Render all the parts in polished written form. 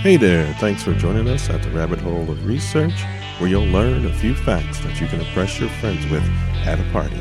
Hey there, thanks for joining us at the Rabbit Hole of Research, where you'll learn a few facts that you can impress your friends with at a party.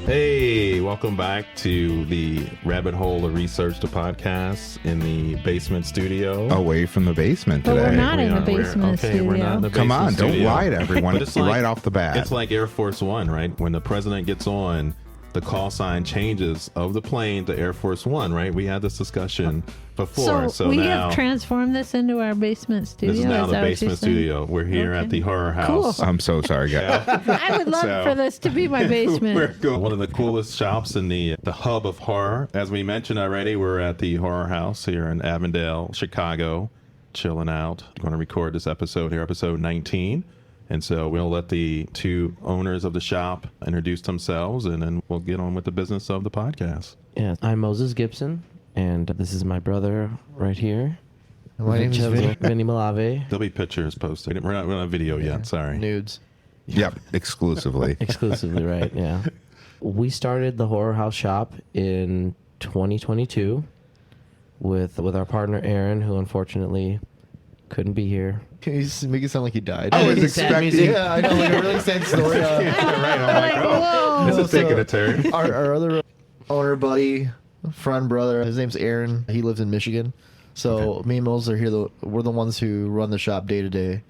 Hey, welcome back to the Rabbit Hole of Research, the podcast in the basement studio. Away from the basement today. But we're not in the basement studio. We're not in the Come basement on, studio. don't lie to everyone But it's like, right off the bat. It's like Air Force One, right? When the president gets on, the call sign changes of the plane to Air Force One, right? We had this discussion before. So we now have transformed this into our basement studio. this is now the that what basement you're saying? studio. We're here at the horror Cool. house. I'm so sorry, guys. I would love for this to be my basement. We're going one of the coolest shops in the hub of horror. As we mentioned already, we're at the horror house here in Avondale, Chicago, chilling out. Going to record this episode here, episode 19. And so we'll let the two owners of the shop introduce themselves, and then we'll get on with the business of the podcast. Yeah, I'm Moses Gibson, and this is my brother right here. My name is Vinny. Vinny Malave. There'll be pictures posted. We're not on video yet, sorry. Nudes. Yep, exclusively. Exclusively, right, yeah. We started the Horror House shop in 2022 with our partner Aaron, who unfortunately couldn't be here. Can you just make it sound like he died? I was It's sad expecting. music. Yeah, I know, like a really sad story. Right, I'm like, oh, Whoa. this is taking a turn. Our other owner, buddy, friend, brother, his name's Aaron. He lives in Michigan. So me and Moses are here. We're the ones who run the shop day to day.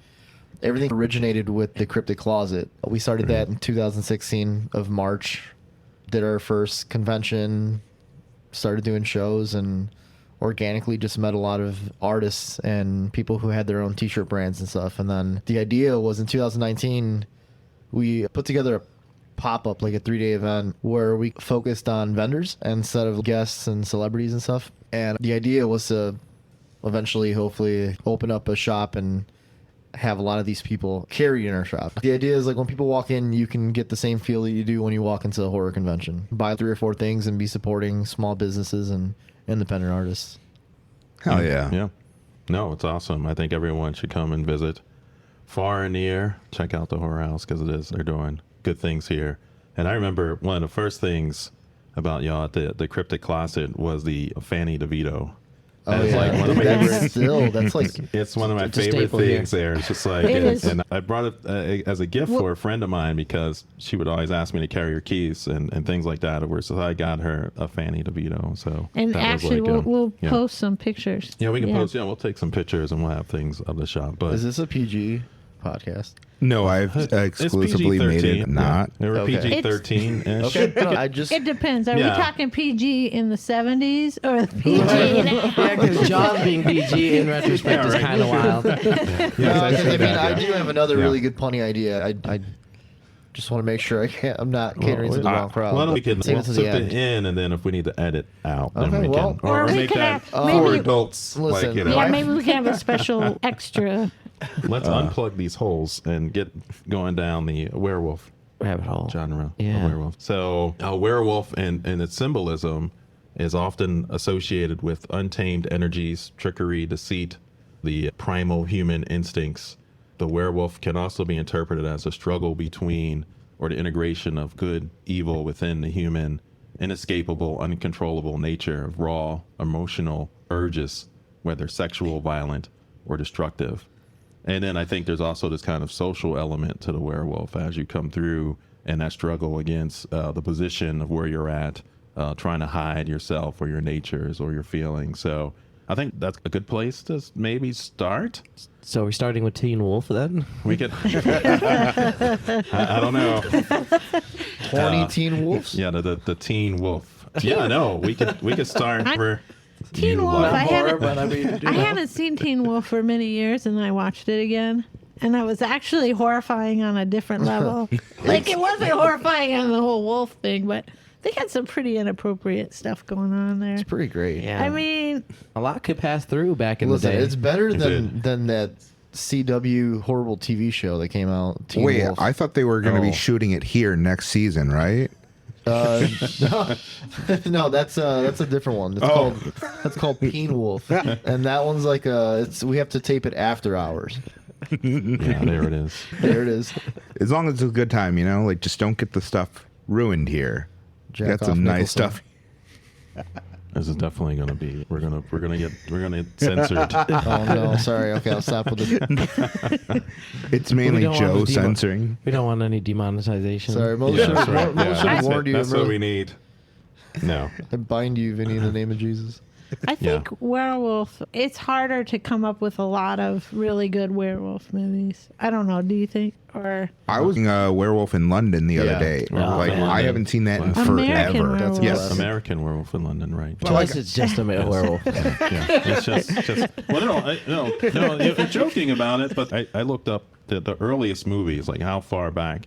Everything originated with the Cryptic Closet. We started that in 2016 of March. Did our first convention, started doing shows, and organically just met a lot of artists and people who had their own t-shirt brands and stuff. And then the idea was in 2019, we put together a pop-up, like a 3-day event where we focused on vendors instead of guests and celebrities and stuff. And the idea was to eventually, hopefully, open up a shop and have a lot of these people carry in our shop. The idea is like when people walk in, you can get the same feel that you do when you walk into a horror convention. Buy 3 or 4 things and be supporting small businesses and independent artists. Hell yeah. Yeah. No, it's awesome. I think everyone should come and visit far and near. Check out the horror house because they're doing good things here. And I remember one of the first things about y'all at the Cryptic Closet was the Fanny DeVito. That is like one of my favorite. That's like It's one of my It's a favorite staple here. things there. It's just like, It is. and I brought it as a gift for a friend of mine because she would always ask me to carry her keys and things like that. So I got her a Fanny DeVito. So And that was actually, like, we'll yeah. post some pictures. Yeah, we can post. Yeah, we'll take some pictures and we'll have things of the shop. But Is this a PG podcast? No, I've exclusively made it not. They were Okay. PG-13. Okay. I just It depends. Are Yeah. we talking PG in the 70s or the PG now? Yeah, because John being PG in retrospect is kind of wild. I do have another really good punny idea. I just want to make sure I'm not catering to the wrong crowd. Why don't we can Save we'll it to slip the it end. in, and then if we need to edit out, then Okay, we well, can. or we make can that have- for maybe- adults. Listen, like, you know, Yeah, maybe we can have a special extra. let's unplug these holes and get going down the werewolf Rabbit hole. genre. Yeah. A werewolf. So a werewolf and its symbolism is often associated with untamed energies, trickery, deceit, the primal human instincts. The werewolf can also be interpreted as a struggle between or the integration of good, evil within the human, inescapable, uncontrollable nature of raw, emotional urges, whether sexual, violent, or destructive. And then I think there's also this kind of social element to the werewolf as you come through and that struggle against the position of where you're at, trying to hide yourself or your natures or your feelings. So I think that's a good place to maybe start. So we're starting with Teen Wolf then? We could, I don't know. 20 Teen Wolves? Yeah, the Teen Wolf. Yeah, no, we could start for Teen you Wolf, love I horror, haven't- but I mean, I haven't seen Teen Wolf for many years, and I watched it again. And that was actually horrifying on a different level. Like, it wasn't horrifying on the whole wolf thing, but they had some pretty inappropriate stuff going on there. It's pretty great. Yeah. I mean, a lot could pass through back in Listen, the day. it's better It than that CW horrible TV show that came out. Teen Wait, Wolf. I thought they were going to Oh. be shooting it here next season, right? No, that's a different one. That's called Teen Wolf, and that one's like we have to tape it after hours. yeah, there it is. There it is. As long as it's a good time, like just don't get the stuff ruined here. Jack Got off some nice Nicholson. stuff. This is definitely going to be. We're gonna get censored. Oh no, sorry. Okay, I'll stop with it. It's mainly don't want Joe to censoring. We don't want any demonetization. Sorry, Moses Yeah, should that's right. Moses should have That's warned it. you. That's what bro. we need. No. I bind you, Vinny, in the name of Jesus. I think werewolf, it's harder to come up with a lot of really good werewolf movies. I don't know. Do you think? Or I was a Werewolf in London the other day. Werewolf Like, in I London. haven't seen that in American forever. Werewolf. Yes. American Werewolf in London, right? Twice it's just a werewolf. Yeah, it's just. Well, no, you're joking about it, but I looked up the earliest movies, like how far back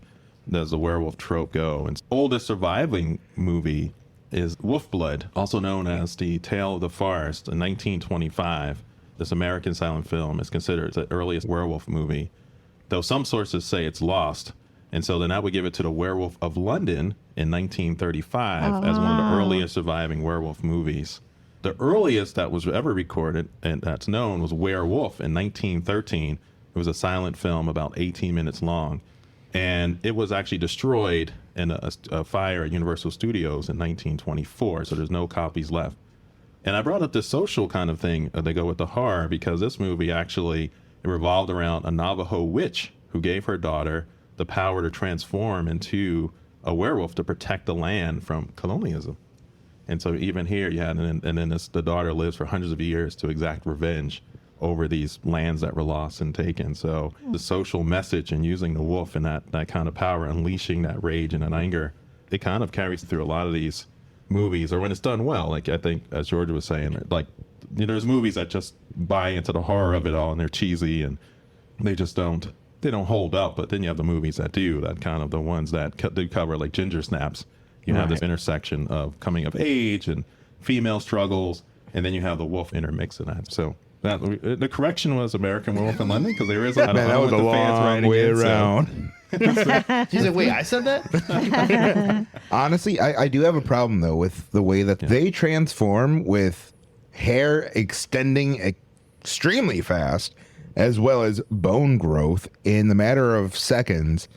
does the werewolf trope go? And oldest surviving movie is Wolf Blood, also known as The Tale of the Forest, in 1925. This American silent film is considered the earliest werewolf movie, though some sources say it's lost. And so then I would give it to The Werewolf of London in 1935 as one of the earliest surviving werewolf movies. The earliest that was ever recorded and that's known was Werewolf in 1913. It was a silent film about 18 minutes long. And it was actually destroyed in a fire at Universal Studios in 1924. So there's no copies left. And I brought up this social kind of thing they go with the horror because this movie actually it revolved around a Navajo witch who gave her daughter the power to transform into a werewolf to protect the land from colonialism. And so even here you had, and then the daughter lives for hundreds of years to exact revenge over these lands that were lost and taken. So the social message and using the wolf and that kind of power, unleashing that rage and that anger, it kind of carries through a lot of these movies, or when it's done well. Like I think, as George was saying, like there's movies that just buy into the horror of it all and they're cheesy and they just don't hold up. But then you have the movies that do, that kind of the ones that do cover, like Ginger Snaps. You have this intersection of coming of age and female struggles, and then you have the wolf intermix in that. So that the correction was American Werewolf in London, because there is a Man, that was a long way around. He's like, wait, I said that? Honestly, I do have a problem, though, with the way that they transform with hair extending extremely fast, as well as bone growth in the matter of seconds,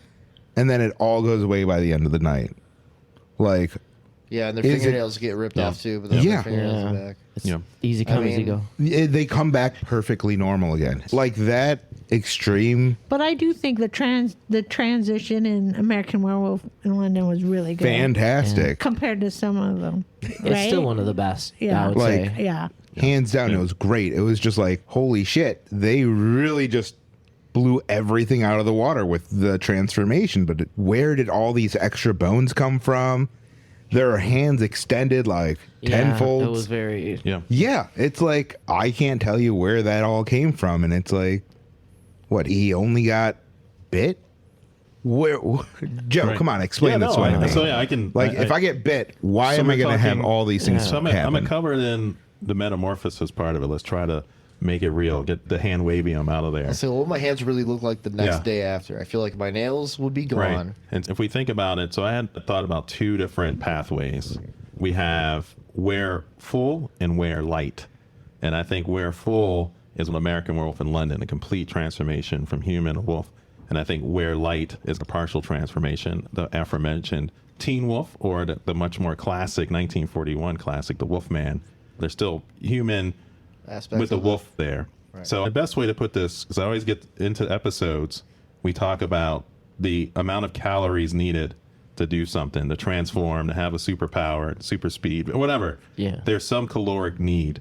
and then it all goes away by the end of the night. Like, Yeah, and their Is it- fingernails get ripped off too, but then Yeah. their fingernails Yeah. are back. It's Yeah. easy come, I easy mean- go. they come back perfectly normal again. Like that extreme, But I do think the transition in American Werewolf in London was really good fantastic. compared to some of them. It's still one of the best, Yeah. I would Like- say. Yeah. Hands down, it was great. It was just like, holy shit, they really just blew everything out of the water with the transformation. But where did all these extra bones come from? Their hands extended like tenfold. It was very... Yeah. Yeah, it's like I can't tell you where that all came from, and it's like, what, he only got bit? Where, Joe, Right. come on, explain Yeah, this no, one to me. so yeah, I can. Like, if I get bit, why so am I we're going to have talking- all these things So I'm happen? gonna cover in the metamorphosis part of it. Let's try to make it real. Get the Handwavium out of there. So what would my hands really look like the next Yeah. day after? I feel like my nails would be gone. Right. And if we think about it, so I had thought about two different pathways. We have wear full and wear light. And I think wear full is an American Werewolf in London, a complete transformation from human to wolf. And I think wear light is a partial transformation, the aforementioned Teen Wolf, or the much more classic 1941 classic, The Wolfman. They're still human Aspects with the of it. wolf there. Right. So the best way to put this, because I always get into episodes, we talk about the amount of calories needed to do something, to transform, to have a superpower, super speed, whatever. Yeah. There's some caloric need.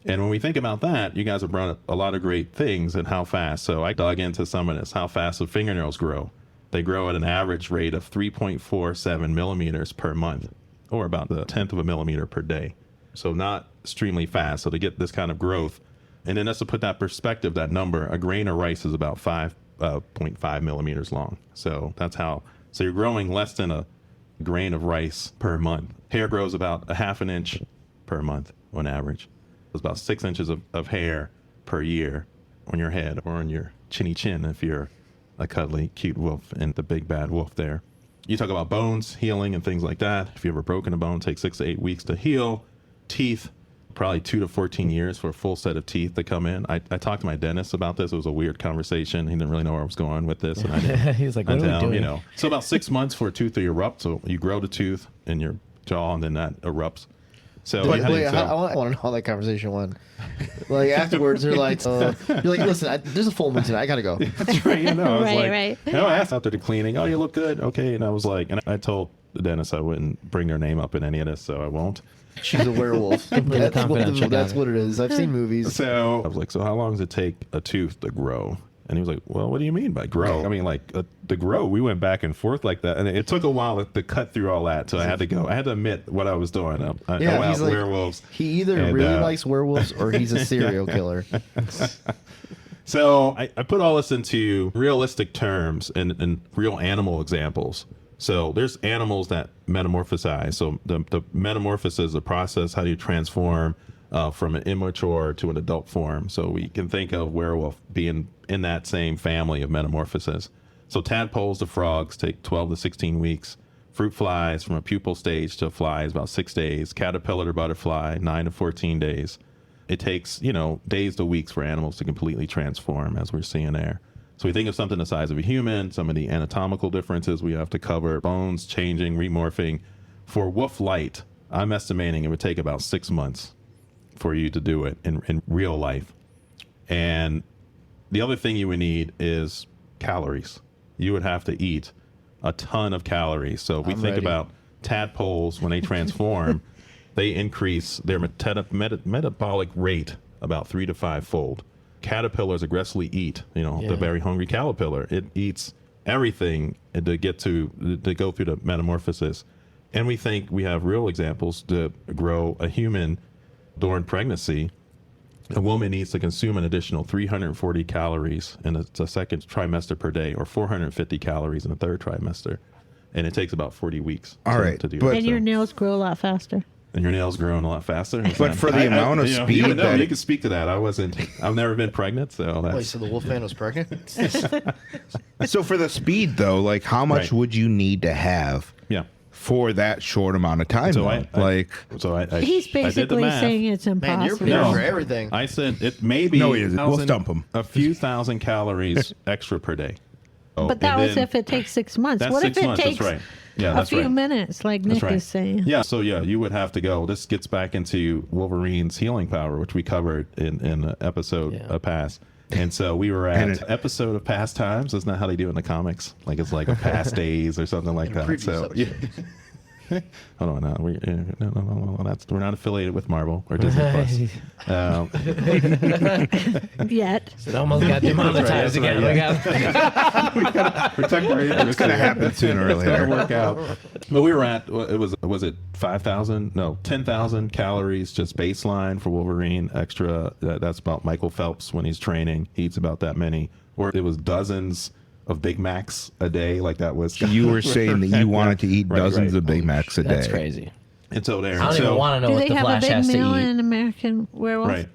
And when we think about that, you guys have brought up a lot of great things and how fast. So I dug into some of this, how fast the fingernails grow. They grow at an average rate of 3.47 millimeters per month, or about the 1/10 of a millimeter per day. So not extremely fast. So to get this kind of growth, and then just to put that perspective, that number, a grain of rice is about 5.5 millimeters long. So that's how, so you're growing less than a grain of rice per month. Hair grows about a half an inch per month on average. It's about 6 inches of hair per year on your head or on your chinny chin if you're a cuddly, cute wolf and the big bad wolf there. You talk about bones healing and things like that. If you ever broken a bone, it takes 6 to 8 weeks to heal. Teeth, probably 2 to 14 years for a full set of teeth to come in. I talked to my dentist about this. It was a weird conversation. He didn't really know where I was going with this. And I didn't. He was like, I what are we tell him, doing? So about 6 months for a tooth to erupt. So you grow the tooth in your jaw and then that erupts. So But you had wait, to- I want to know how that conversation went. Like afterwards, they're like, you're like, listen, there's a full moon tonight. I gotta go. That's right. You know, I was Right, like, right. You know, I asked after the cleaning, "Oh, you look good." Okay, and I was like, and I told the dentist I wouldn't bring their name up in any of this, so I won't. She's a werewolf. confidential, That's got it. what it is. I've seen movies. So I was like, "So how long does it take a tooth to grow?" And he was like, "Well, what do you mean by grow?" I mean, like to grow. We went back and forth like that, and it took a while to cut through all that. So I had to go. I had to admit what I was doing. I know he's about like, werewolves. He either And, really likes werewolves or he's a serial killer. So I put all this into realistic terms and real animal examples. So there's animals that metamorphosize. So the metamorphosis is a process. How do you transform from an immature to an adult form? So we can think of werewolf being in that same family of metamorphosis. So tadpoles to frogs take 12 to 16 weeks. Fruit flies from a pupal stage to a fly is about 6 days. Caterpillar to butterfly, 9 to 14 days. It takes, days to weeks for animals to completely transform, as we're seeing there. So we think of something the size of a human, some of the anatomical differences we have to cover, bones changing, remorphing. For wolf light, I'm estimating it would take about 6 months for you to do it in real life. And the other thing you would need is calories. You would have to eat a ton of calories. So if we I'm think ready. about tadpoles, when they transform, they increase their metabolic rate about 3 to 5 fold. Caterpillars aggressively eat, the very hungry caterpillar. It eats everything to get to go through the metamorphosis. And we think we have real examples to grow a human during pregnancy. A woman needs to consume an additional 340 calories in the second trimester per day, or 450 calories in the third trimester. And it takes about 40 weeks to do but- that. And your nails grow a lot faster. And your nails growing a lot faster. But for the amount of you speed would know, that you it- can speak to that. I've never been pregnant, so Wait, that's so the wolfman was pregnant? So for the speed though, like how much Right. would you need to have yeah. for that short amount of time? So though? He's I did the basically math. saying it's Man, you're impossible. prepared No. for everything. I said it may be No, he isn't. We'll 1,000 stump him. a few thousand calories extra per day. Oh, But that and was then- if it takes 6 months. That's What 6 if it months, takes that's right. Yeah, a that's few right. minutes, like That's Nick right. is saying? Yeah, so you would have to go. This gets back into Wolverine's healing power, which we covered in the episode past. And so we were And at episode of Past Times. Isn't that how they do it in the comics? Like it's like a past days or something like that. previous So episodes. hold on, no, we're not affiliated with Marvel or Disney Plus. Yet. It almost got demonetized That's right, again. we gotta protect our interests. It's gonna happen sooner or It's gonna later. work out. But we were at was it 5,000? No, 10,000 calories just baseline for Wolverine. Extra. That's about Michael Phelps when he's training. He eats about that many. Or it was dozens of Big Macs a day. Like that was. You were saying that you wanted to eat Right, dozens right. of Big Macs a day. That's crazy. And so there. I don't so, even want to know Do what they the have a Flash big has to meal eat. in American Werewolf? Right.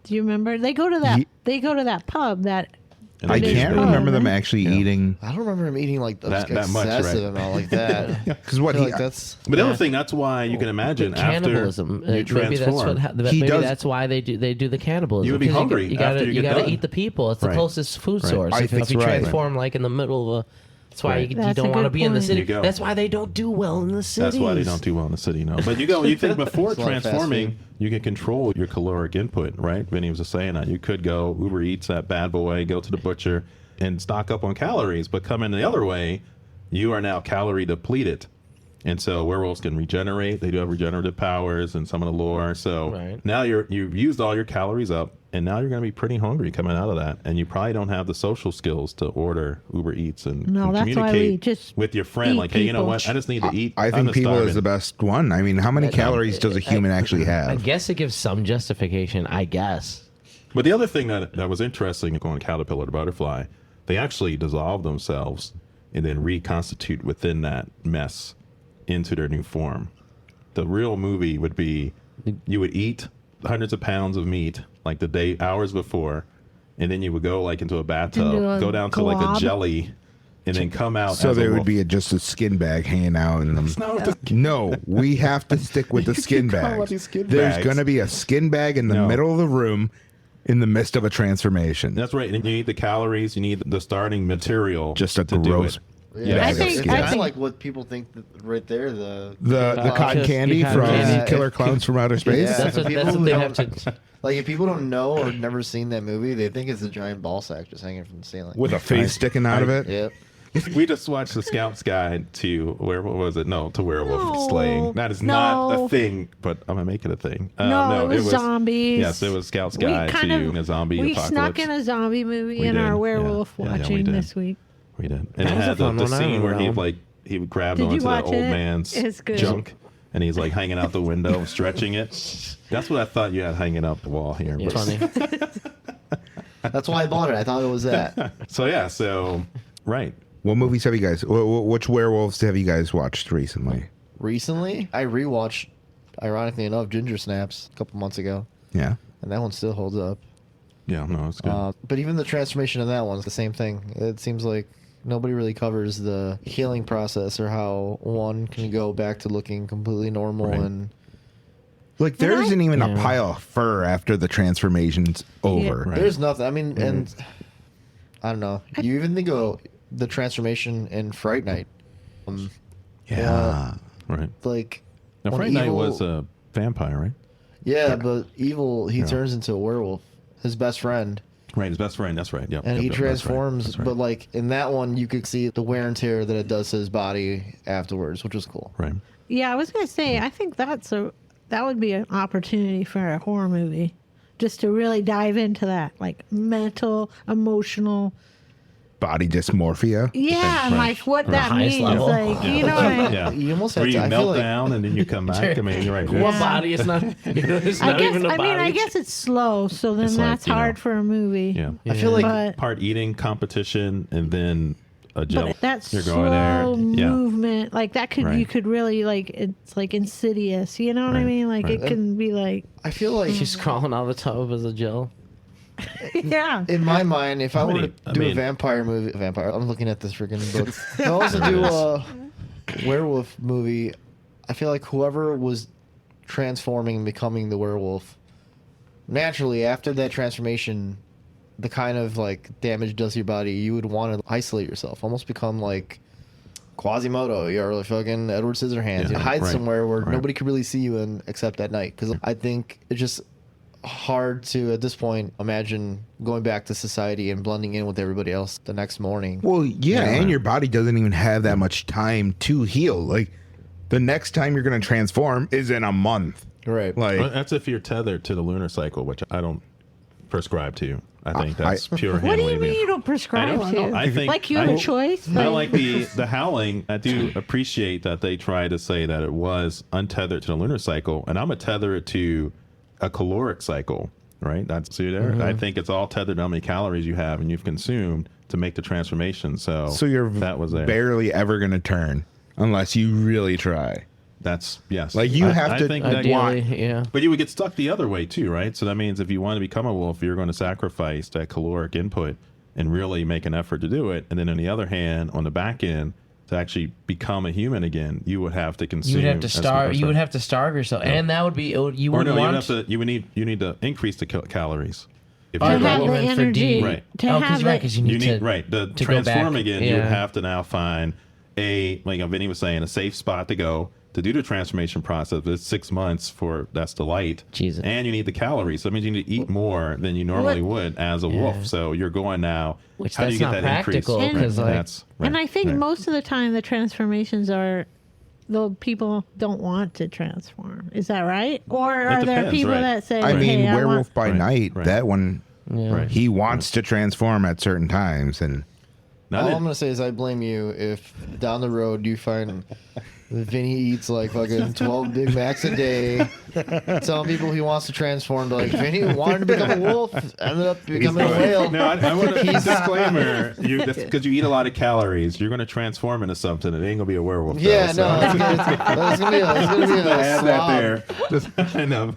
Do you remember? They go to that. Ye- They go to that pub. That And I they can't do- remember them right? actually eating I don't remember him eating like That much, excessive right. amount like that. because what I he feel like that's But the other thing, that's why you can imagine Cannibalism. after you Maybe that's transform. what. He Maybe does- that's why they do the cannibalism. You would be 'Cause hungry You gotta after you you get gotta done. eat the people. It's the Right. closest food Right. source. I If think you right. transform like in the middle of a, that's why Right. you That's a don't want to good be in the point. city. You go. That's why they don't do well in the cities. That's why they don't do well in the city, no. But you think before It's a lot of fast transforming, food. you can control your caloric input, right? Vinny was just saying that. You could go Uber Eats that bad boy, go to the butcher and stock up on calories, but come in the other way, you are now calorie depleted. And so werewolves can regenerate. They do have regenerative powers and some of the lore. So Right. now you've used all your calories up, and now you're going to be pretty hungry coming out of that. And you probably don't have the social skills to order Uber Eats and, No, and that's why communicate we just with your friend. eat Like, hey, you know people. what? I just need to eat. I I'm think just people starving. is the best one. I mean, how many calories does a human actually I have? guess it gives some justification. I guess. But the other thing that was interesting going caterpillar to butterfly, they actually dissolve themselves and then reconstitute within that mess into their new form. The real movie would be you would eat hundreds of pounds of meat like the day hours before, and then you would go like into a bathtub, Into a go down to like a glob. jelly, and then come out. So as a there would wolf. be just a skin bag hanging out in them. No, the- No, we have to stick with the skin keep calling bag. out these skin There's bags. going to be a skin bag in the No. middle of the room in the midst of a transformation. That's right. And you need the calories. You need the starting material. Just a to do gross it. Yeah, I bag of think- Skittles. I Kind of think- like what people think right there. the Oh, cotton just- candy yeah, from candy. Killer Clowns from Outer Space. Yeah. That's what People they don't- have to. Like if people don't know or never seen that movie, they think it's a giant ball sack just hanging from the ceiling. With a face sticking out of it. Yep. We just watched the Scout's Guide to what was it? No, to werewolf No. slaying. That is not No. a thing, but I'm gonna make it a thing. No, it was zombies. Yes, it was Scout's Guide to a zombie we apocalypse. snuck in a zombie movie We in did. our Yeah. werewolf Yeah, we watching did. this week. We did, and That it was a had fun the one. I scene where remember that he would grab Did you onto the watch old it? man's It's good. junk, and he's like hanging out the window, stretching it. That's what I thought you had hanging up the wall here. Yeah, but- funny. That's why I bought it. I thought it was that. So right. What movies have you guys? Which werewolves have you guys watched recently? Recently, I rewatched, ironically enough, Ginger Snaps a couple months ago, Yeah. and that one still holds up. Yeah, no, it's good. But even the transformation of that one's the same thing. It seems like nobody really covers the healing process or how one can go back to looking completely normal Right. and Like there And I- isn't even a Yeah. pile of fur after the transformation's over. Right. there's nothing. I mean, and I don't know. You even think of the transformation in Fright Night. Yeah. Right. Like, Now, when Fright Night evil- was a vampire, right? Yeah, but evil, he Yeah. turns into a werewolf. His best friend. Right, his best friend. That's right. Yep. And yep, he yep, that's right, transforms, that's right. but like in that one, you could see the wear and tear that it does to his body afterwards, which was cool. Right. Yeah, I was gonna say I think that would be an opportunity for a horror movie, just to really dive into that, like mental, emotional. Body dysmorphia. Yeah, Right. like what the that highest means. level. Like you know what I mean? Yeah. You almost have Where to. you I melt feel like down and then you come back. I mean, you're right. What Yeah. body? It's not. It's I not guess even a I body. mean I guess it's slow, so then It's like, that's you know, hard for a movie. Yeah. I feel like But Part eating competition and then a jump. but that You're slow going there. Yeah. movement, like that could you Right. could really like it's like insidious. You know what I Right, mean? Like right. it can be like I feel like She's crawling out of the tub as a Jill. yeah. in my mind, if I were to I do a mean- vampire movie, I'm looking at this freaking book. If I was to do a werewolf movie, I feel like whoever was transforming and becoming the werewolf, naturally after that transformation, the kind of like damage does to your body, you would want to isolate yourself, almost become like Quasimodo. You're like fucking Edward Scissorhands. Yeah, You hide right, somewhere where right. nobody could really see you in except at night. Because I think it's just hard to at this point imagine going back to society and blending in with everybody else the next morning. Well, yeah, and your body doesn't even have that much time to heal. Like the next time you're going to transform is in a month. Right. Well, Like that's if you're tethered to the lunar cycle, which I don't prescribe to. I think I- that's pure What do you hand-waving. mean you don't prescribe I to? don't know. I think like you have a choice. I like the howling. I do appreciate that they try to say that it was untethered to the lunar cycle, and I'm a tether it to a caloric cycle. Right? That's see there. I think it's all tethered to how many calories you have and you've consumed to make the transformation. So you're that was there. barely ever going to turn unless you really try. That's yes. Like, you have to think that- Ideally, yeah. But you would get stuck the other way too, right? So that means if you want to become a wolf, you're going to sacrifice that caloric input and really make an effort to do it. And then on the other hand, on the back end, to actually become a human again, you would have to consume. You would have to as- starve. as- You would have to starve yourself, and that would be. You Or would no, you would want. have to. You need to increase the calories. If Oh, to you're have a the wolf. for energy. D. Right. To Oh, have right, the, because you You need need to. right the to go back. transform again. You Yeah. have to now find a like Vinny was saying a safe spot to go to do the transformation process. It's 6 months for that's the light. Jesus. And you need the calories. So that means you need to eat more than you normally would as a wolf. So you're going now. Which how do that's you get not that practical, increase? 'cause, Right, like- that's right, and I think right. most of the time the transformations are the people don't want to transform. Is that right? Or are there depends, people right. that say, I mean, hey, I Werewolf want, by Right, Night, right. that one, Yeah. Right. he wants to transform at certain times. And Now All that- I'm gonna say is I blame you if down the road you find Vinny eats like fucking 12 Big Macs a day, telling people he wants to transform. But like Vinny wanted to become a wolf, ended up becoming a whale. No, I want a disclaimer. Because you eat a lot of calories, you're going to transform into something. It ain't going to be a werewolf. though, Yeah, so- no, it's gonna be a add slob. that there. Just kind of,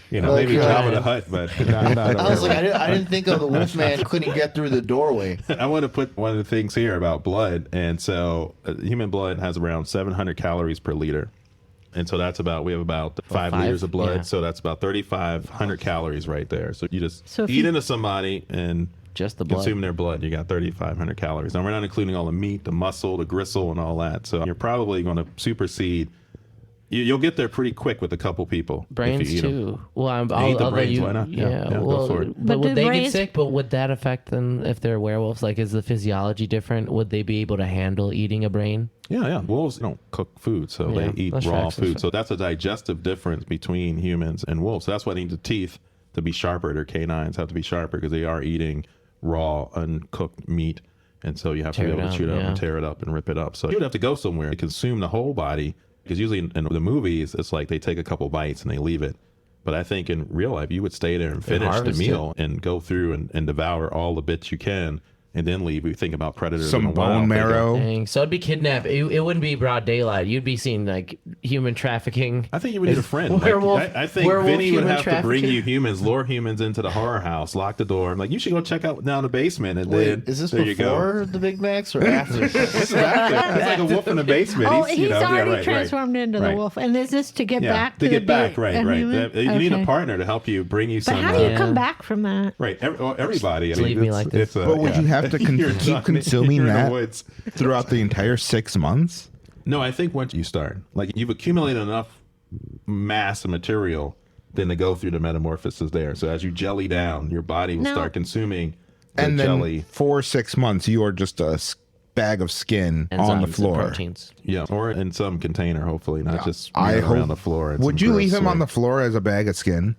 Like, maybe Jabba the Hutt, but not a I was like, werewolf. I didn't think of the Wolfman couldn't get through the doorway. I want to put one of the things here about blood. And so human blood has around 700 calories per liter. And so that's we have about 5 5? liters of blood. Yeah. So that's about 3,500 calories right there. So you just So if eat you- into somebody and Just the blood. Consume their blood, you got 3,500 calories. Now, we're not including all the meat, the muscle, the gristle, and all that. So you're probably going to supersede. You'll get there pretty quick with a couple people. Brains if you eat them. too. Well, Eat the I'll let brains, you. why not? Yeah, go well, for it. but But would do they get brains- sick? But would that affect them if they're werewolves? Like, is the physiology different? Would they be able to handle eating a brain? Yeah. Wolves don't cook food, so Yeah, they eat that's raw facts, that's food. facts. So that's a digestive difference between humans and wolves. So that's why they need the teeth to be sharper. Their canines have to be sharper because they are eating raw, uncooked meat. And so you have to Tear be it able to up, shoot it up yeah. and tear it up and rip it up. So you would have to go somewhere to consume the whole body. Because usually in the movies, it's like they take a couple bites and they leave it. But I think in real life, you would stay there and finish the harvest meal and go through and devour all the bits you can and then leave. We think about predators. Some in the wild, bone they go- marrow. Dang. So it'd be kidnapped. It wouldn't be broad daylight. You'd be seeing like human trafficking. I think you would need a friend. Like, Werewolf- I think werewolf Vinny would human have to bring trafficking. you humans, lure humans into the horror house, lock the door. I'm like, you should go check out down the basement. And Wait, then is this there you go. before the Big Macs or after? This is after. He's like a wolf in the basement. Oh, he's you know, already right. transformed into the Right. wolf. And is this to get Yeah, back to the get back, big- right. human? You need a Okay. partner to help you, bring you But some. how do you Yeah. come back from that? Right, everybody. I Just leave me like this. But would you have to You're keep done. consuming You're in the that woods. throughout the entire 6 months? No, I think once you start, like you've accumulated enough mass of material, then to go through the metamorphosis there. So as you jelly down, your body will No. start consuming the And then jelly. for 6 months, you are just a bag of skin Enzymes on the and floor. proteins. Yeah, or in some container, hopefully, not just I around hope. the floor. and Would some you leave gross him on the sweat. floor as a bag of skin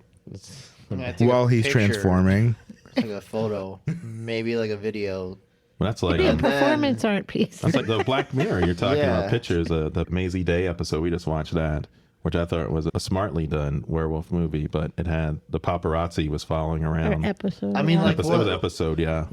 I'm gonna take a while he's picture, transforming? Take a photo, maybe like a video. Well, that's like Be a And then- performance art piece. that's like the Black Mirror. You're talking Yeah. about pictures. The Maisie Day episode. We just watched that, which I thought was a smartly done werewolf movie, but it had the paparazzi was following Or around. episode. I mean, yeah. like, It was an episode, yeah.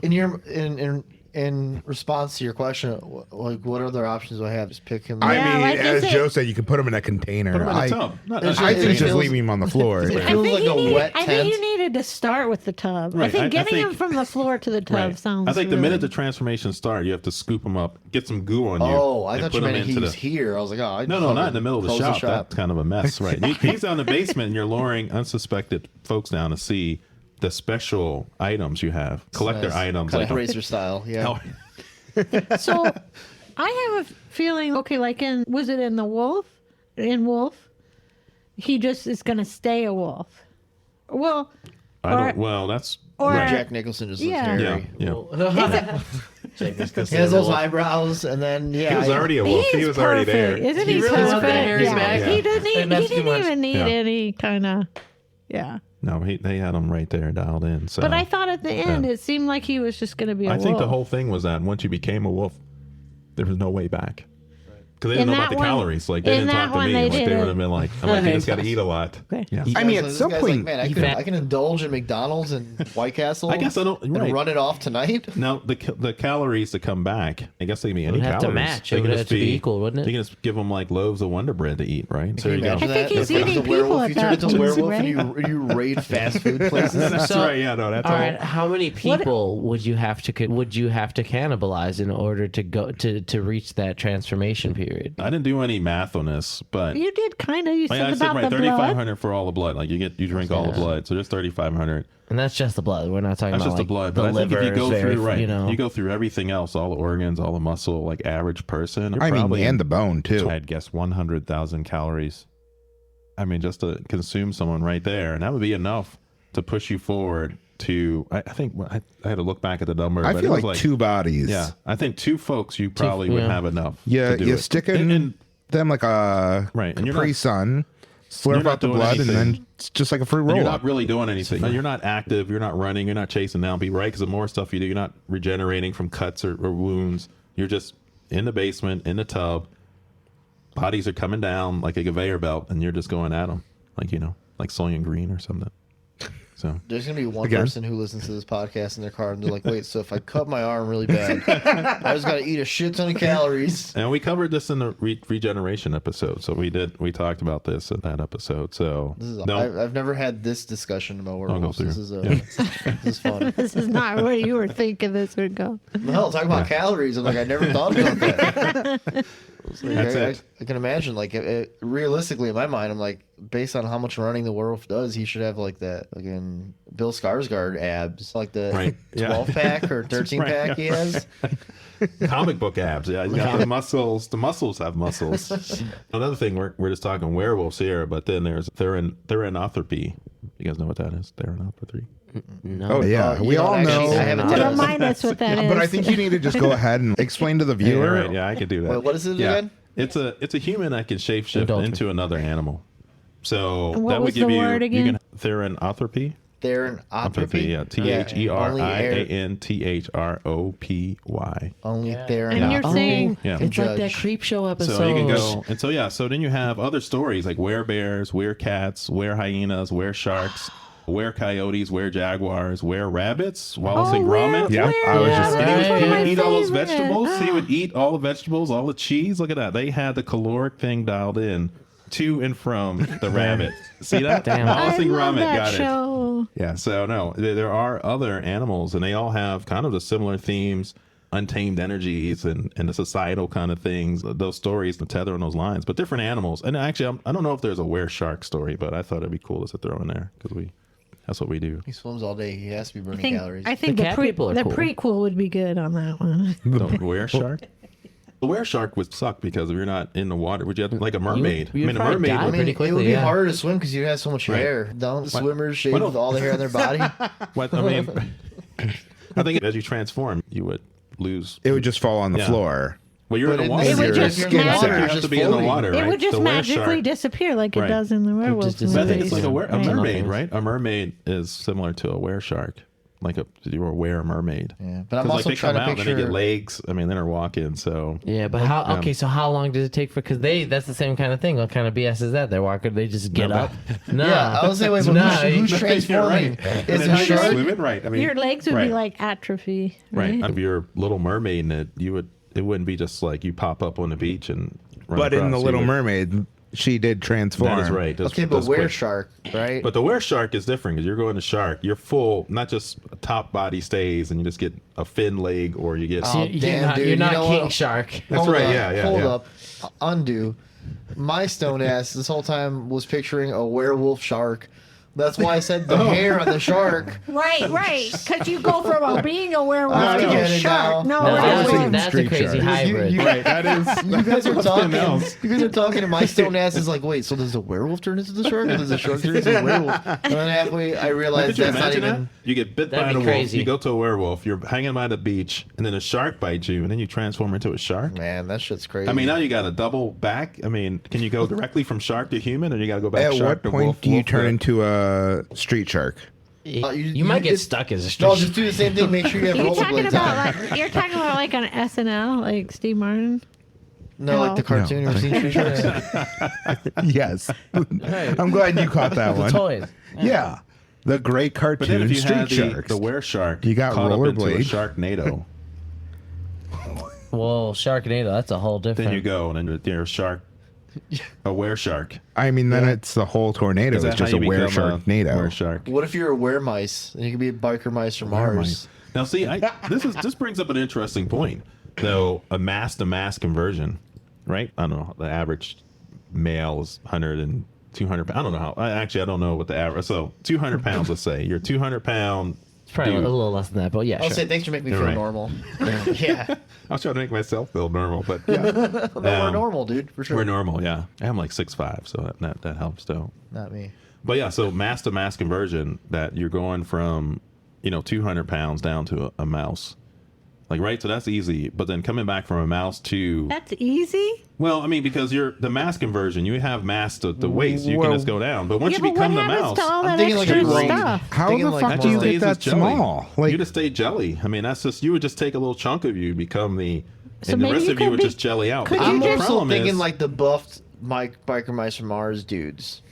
In response to your question, like what other options do I have? Just pick him. I Yeah, mean, like, as is it- Joe said, you can put him in a container. Put 'em in a I tub. Not- It's I It think just feels- leave him on the floor. It I feels think like you a need- wet I think tent. you needed to start with the tub. I Right, think I getting him think- from the floor to the tub Right. sounds. I think the really- minute the transformation starts, you have to scoop them up, get some goo on you. Oh, I and thought put you 'em meant he into was the- here. I was like, oh, No, not in the middle of the close shop. That's kind of a mess, right? He's down in the basement, and you're luring unsuspected folks down to see the special items you have, collector items. kind of like razor style. Yeah. So I have a feeling, okay, like was it in the Wolf? In Wolf, he just is going to stay a wolf. Well, I don't. Well, that's or- right. Jack Nicholson just looks Yeah. hairy. Yeah. He has those eyebrows, and then He was already a he wolf. is He was already there. perfect. Isn't He he, really is perfect? very Yeah. back. He didn't, And that's he too didn't much. even need Yeah. any kind of, yeah. No, they had him right there dialed in. So. But I thought at the end, it seemed like he was just going to be a I wolf. think the whole thing was that once you became a wolf, there was no way back. Because they In didn't know about that the one- calories. Like they in didn't that talk to one me. they Like they would didn't. have been like, I'm like, you just got to eat a lot. Okay. Yeah. I mean, So at this some guy's point, like, man, I can indulge in McDonald's and White Castle. I guess I don't. and Right. run it off tonight. Now the calories to come back, I guess they can be any Would have to calories. match. They It can would just have to be equal, wouldn't it? You can just give them like loaves of Wonder Bread to eat, right? So Can you there you go. imagine I think that? he's If eating the people werewolf, at you that turn into a point, werewolf right? and you raid fast food places. That's So- right. Yeah, no, that's All all. right, how many people would you have to cannibalize in order to go to reach that transformation period? I didn't do any math on this, but You did kind of. You I said said about right, the 3,500 blood. for all the blood. Like you drink all the Yeah. blood, so there's 3,500. And that's just the blood. We're not talking That's about just the like, blood. the But I think liver if you go is very, through right, you know, you go through everything else, all the organs, all the muscle, like average person. You're I mean, probably and the bone too. I'd guess 100,000 calories. I mean, just to consume someone right there, and that would be enough to push you forward to. I think I had to look back at the number. I but feel it was like 2 bodies. Yeah, I think 2 folks you probably would yeah. have enough. Yeah, to do you it. stick in And them like a Right, and you're Capri not- Sun, slurp you're not out the doing blood, anything. and then it's just like a fruit And roll you're up. not really doing anything. You're not active. You're not running. You're not chasing down people, right? Because the more stuff you do, you're not regenerating from cuts or wounds. You're just in the basement, in the tub. Bodies are coming down like a conveyor belt, and you're just going at them, like like Soylent Green or something. So There's gonna be one Again? person who listens to this podcast in their car and they're like, "Wait, so if I cut my arm really bad, I just gotta eat a shit ton of calories?" and we covered this in the regeneration episode. So we talked about this in that episode. So This is, no, I've never had this discussion about werewolves. through. This is Yeah. this is fun. This is not where you were thinking this would go. No, talk about calories. I'm like, I never thought about that. That's it. I can imagine, like, realistically, in my mind, I'm like, based on how much running the werewolf does, he should have, like, that, again, Bill Skarsgård abs, like the Right. Yeah. 12-pack or 13-pack he has. Comic book abs. Yeah, he's got the muscles. The muscles have muscles. Another thing, we're just talking werewolves here, but then there's theranoptropy. You guys know what that is? Theranoptropy? No. Oh yeah, you we don't all actually- know. I haven't To done remind us what that is. But I think you need to just go ahead and explain to the Yeah, viewer. right. Yeah, I could do that. Wait, what is it Yeah. again? It's a human that can shapeshift Adultery. into another animal. So And what that would was give the you word again? you can theranoptropy. Theranoptropy. Yeah, THERIANTHROPY. Only And Theranoptropy. you're saying Yeah. It's like that Judge. creep show episode. So you can go, and so then you have other stories like werebears, werecats, werehyenas, weresharks, werecoyotes, werejaguars, wererabbits, Wallace and Gromit. Yeah, I was just- And That's one of he my would eat all those favorite. vegetables. He would eat all the vegetables, all the cheese. Look at that. They had the caloric thing dialed in to and from the rabbit. See that? Damn. Wallace I and love Gromit that got it. show. Yeah, so no, there are other animals, and they all have kind of the similar themes, untamed energies, and the societal kind of things, those stories, the tether on those lines, but different animals. And actually, I don't know if there's a were-shark story, but I thought it'd be cool to throw in there because that's what we do. He swims all day. He has to be burning I think, calories. I think The the, cat people are the cool. prequel would be good on that one. The were-shark? The were-shark would suck because if you're not in the water, would you have like a mermaid? you'd I mean, a probably mermaid die would pretty it quickly, would be yeah. harder to swim because you have so much Right. hair. Down the swimmers shave Why don't- with all the hair on their body. What I mean, I think as you transform, you would lose. It would just fall on the Yeah. floor. Well, you're in But the it- water. it would Your just skin magically- sack has to be in the floating. water, right? It would just The magically were-shark. disappear like it Right. does in the werewolf just So I think movies. it's like a Right. mermaid, Nothing. right? A mermaid is similar to a were-shark, like you were a were-mermaid. Yeah, but I'm 'Cause, also like, they trying come to out, then they get picture. legs. I mean, then they're walking. So Yeah, but how? Okay, so how long does it take for? Because that's the same kind of thing. What kind of BS is that? They're walking. They just get No, up. No, Yeah, I was saying, wait, but Nah, who's You're transforming? right. Is And it how you're shark? swimming, right? I mean, Your legs would right. be like atrophy. right. Right. If you're a little mermaid, and it wouldn't be just like you pop up on the beach and. Run But in across. the You Little would- Mermaid, she did transform. That is right. That's- Okay, but that's quick. were-shark, right? But the were-shark is different because you're going to shark. You're full, not just top body stays, and you just get a fin leg, or you get. So Oh, you're damn, not, dude, you're you not know king what? shark. That's Hold right. up, Yeah. Hold up. Undo. My stone ass this whole time was picturing a werewolf shark. That's why I said the hair on the shark. Right. Because you go from being a werewolf I to get a it shark. now. No, No, we're I was not thinking doing that's a street crazy shark. hybrid. You guys are talking. else. You guys are talking, and my stone ass is like, wait, so does a werewolf turn into the shark, or does the shark turn into a werewolf? And then halfway, I realized Could you that's not imagine even. that? You get bit That'd by be a wolf. crazy. You go to a werewolf. You're hanging by the beach, and then a shark bites you, and then you transform into a shark. Man, that shit's crazy. I mean, now you got a double back. I mean, can you go directly from shark to human, or you got to go back? At shark what to point wolf, do you wolf turn to- into a street shark? You might get it's- stuck as a street No, shark. just do the same thing. Make sure you have You're talking rollerblades about on. like you're talking about like on SNL, like Steve Martin. No, like the No. cartoon. No. You've seen Street Sharks? Yes. I'm glad you caught that The one. toys. Yeah. The great But then cartoon if you Street had Sharks. the were shark, You got caught up into a rollerblade. Sharknado, Well, Sharknado, that's a whole different. then you go, and then you're a shark, a were shark. I mean, then it's the whole tornado. Is It's that just how a you were become sharknado. Were shark. What if you're a weremice? And you could be biker mice from Mars. Now, see, this brings up an interesting point. Though a mass to mass conversion, right? I don't know. The average male is 100 and 200. I don't know how. I don't know what the average. So 200 pounds. Let's say you're 200 pound. It's probably dude. a little less than that, but yeah, I'll sure. say thanks for making me You're feel right. normal. Yeah. I was trying to make myself feel normal, but yeah, No, we're normal, dude, for sure. we're normal. Yeah, I'm like 6'5", so that helps though. Not me. But yeah, so mass to mass conversion, that you're going from 200 pounds down to a mouse. Like, right, so that's easy. But then coming back from a mouse to, That's easy. well, I mean, because you're the mass conversion, you have mass to weight, so you Well, can just go down. But once Yeah, you but become what the happens mouse, to all I'm that thinking like extra a brain. stuff? How Thinking the like fuck that do just you stays get that as jelly. small? Like, you just stay jelly. I mean, that's just, you would just take a little chunk of you, become the, So and the maybe rest you of you could would be- just jelly out. could But you I'm the just- also problem thinking is, like the buffed biker mice from Mars dudes.